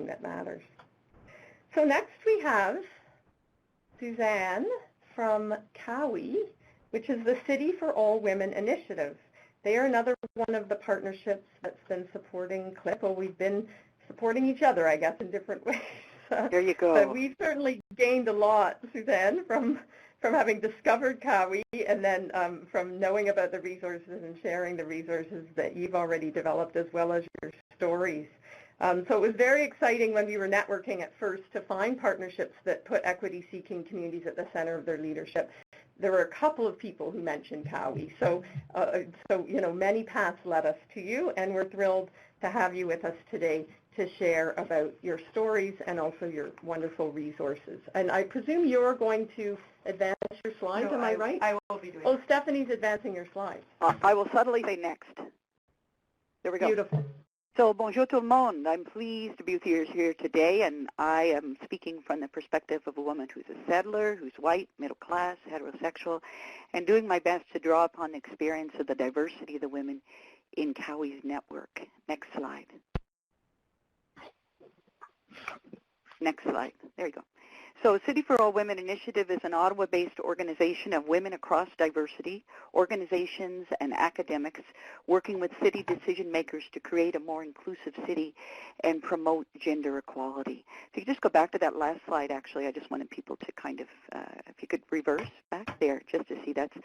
that matters. So next we have Suzanne from COWI, which is the City for All Women initiative. They are another one of the partnerships that's been supporting CLiP. Well, we've been supporting each other, I guess, in different ways. There you go. But we've certainly gained a lot, Suzanne, from having discovered COWI and then from knowing about the resources and sharing the resources that you've already developed as well as your stories. So it was very exciting when we were networking at first to find partnerships that put equity-seeking communities at the center of their leadership. There were a couple of people who mentioned COWI. So you know, many paths led us to you, and we're thrilled to have you with us today to share about your stories and also your wonderful resources. And I presume you're going to advance your slides, am I right? I will be doing Oh, Stephanie's advancing your slides. I will subtly say next. There we go. Beautiful. So, bonjour tout le monde. I'm pleased to be with you here today, and I am speaking from the perspective of a woman who's a settler, who's white, middle class, heterosexual, and doing my best to draw upon the experience of the diversity of the women in COWI's network. Next slide. Next slide. There you go. So City for All Women Initiative is an Ottawa-based organization of women across diversity, organizations, and academics working with city decision makers to create a more inclusive city and promote gender equality. If you could just go back to that last slide, actually, I just wanted people to kind of, if you could reverse back there just to see that's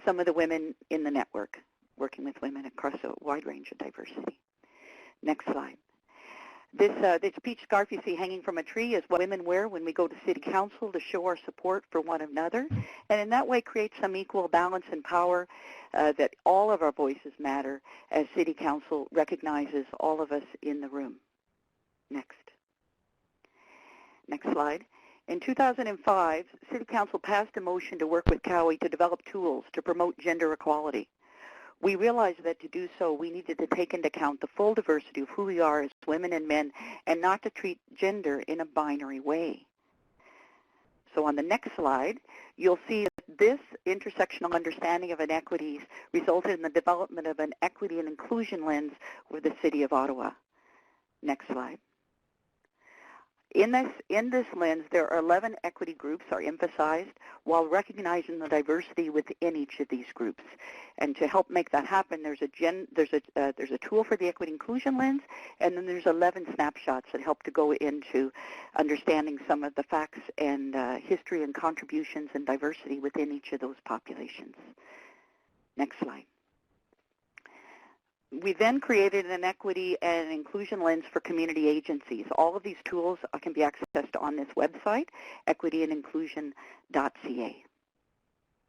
some of the women in the network working with women across a wide range of diversity. Next slide. This peach scarf you see hanging from a tree is what women wear when we go to City Council to show our support for one another, and in that way create some equal balance and power that all of our voices matter as City Council recognizes all of us in the room. Next. Next slide. In 2005, City Council passed a motion to work with COWI to develop tools to promote gender equality. We realized that to do so, we needed to take into account the full diversity of who we are as women and men and not to treat gender in a binary way. So on the next slide, you'll see that this intersectional understanding of inequities resulted in the development of an equity and inclusion lens with the City of Ottawa. Next slide. In this lens, there are 11 equity groups are emphasized while recognizing the diversity within each of these groups. And to help make that happen, there's a tool for the equity inclusion lens, and then there's 11 snapshots that help to go into understanding some of the facts and history and contributions and diversity within each of those populations. Next slide. We then created an equity and inclusion lens for community agencies. All of these tools can be accessed on this website, equityandinclusion.ca.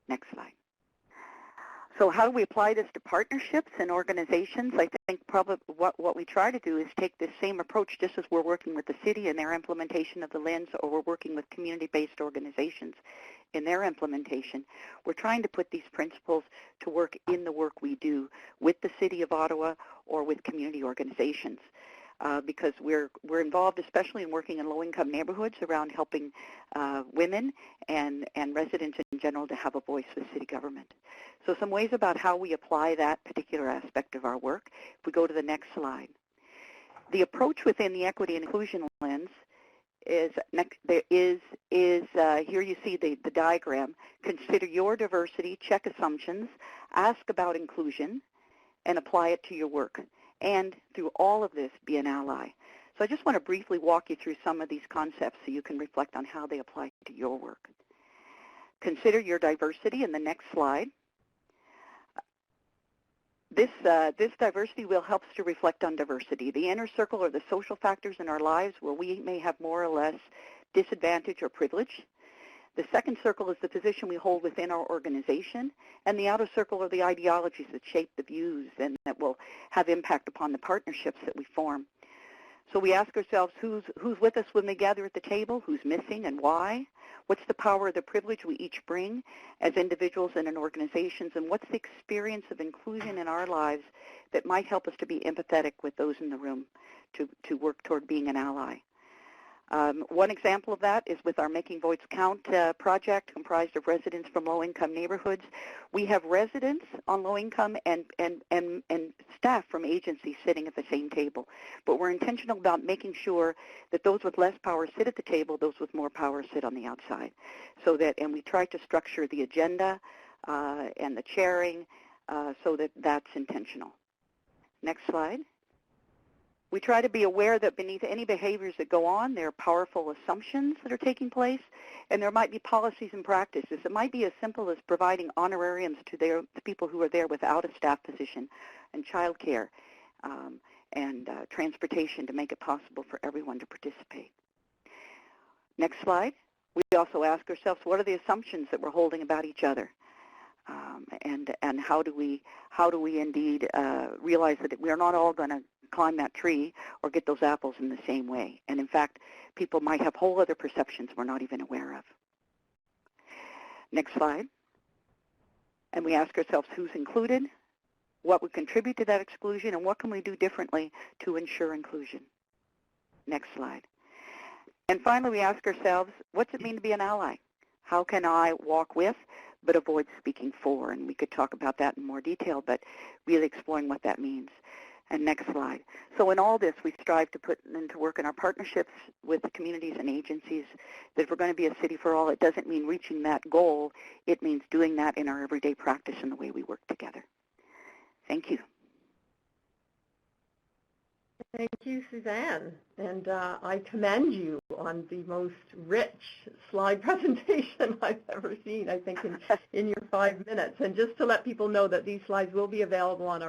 Next slide. So how do we apply this to partnerships and organizations? I think probably what we try to do is take this same approach just as we're working with the city in their implementation of the lens, or we're working with community-based organizations in their implementation. We're trying to put these principles to work in the work we do with the City of Ottawa or with community organizations. Because we're involved especially in working in low-income neighborhoods around helping women and residents in general to have a voice with city government. So some ways about how we apply that particular aspect of our work. If we go to the next slide. The approach within the equity and inclusion lens is here you see the diagram. Consider your diversity, check assumptions, ask about inclusion, and apply it to your work. And through all of this, be an ally. So I just want to briefly walk you through some of these concepts so you can reflect on how they apply to your work. Consider your diversity in the next slide. This diversity wheel helps to reflect on diversity. The inner circle are the social factors in our lives where we may have more or less disadvantage or privilege. The second circle is the position we hold within our organization, and the outer circle are the ideologies that shape the views and that will have impact upon the partnerships that we form. So we ask ourselves who's with us when we gather at the table, who's missing and why, what's the power or the privilege we each bring as individuals and in organizations, and what's the experience of inclusion in our lives that might help us to be empathetic with those in the room to work toward being an ally. One example of that is with our Making Voice Count project comprised of residents from low-income neighborhoods. We have residents on low-income and staff from agencies sitting at the same table. But we're intentional about making sure that those with less power sit at the table, those with more power sit on the outside. So that, and we try to structure the agenda and the chairing so that that's intentional. Next slide. We try to be aware that beneath any behaviors that go on, there are powerful assumptions that are taking place, and there might be policies and practices. It might be as simple as providing honorariums to the people who are there without a staff position, and childcare, and transportation to make it possible for everyone to participate. Next slide. We also ask ourselves, what are the assumptions that we're holding about each other? And how do we indeed realize that we are not all going to climb that tree or get those apples in the same way. And in fact, people might have whole other perceptions we're not even aware of. Next slide. And we ask ourselves who's included, what would contribute to that exclusion, and what can we do differently to ensure inclusion. Next slide. And finally, we ask ourselves, what's it mean to be an ally? How can I walk with but avoid speaking for? And we could talk about that in more detail, but really exploring what that means. And next slide. So in all this, we strive to put into work in our partnerships with the communities and agencies that if we're going to be a city for all, it doesn't mean reaching that goal. It means doing that in our everyday practice and the way we work together. Thank you. Thank you, Suzanne. And I commend you on the most rich slide presentation I've ever seen, I think, in your 5 minutes. And just to let people know that these slides will be available on our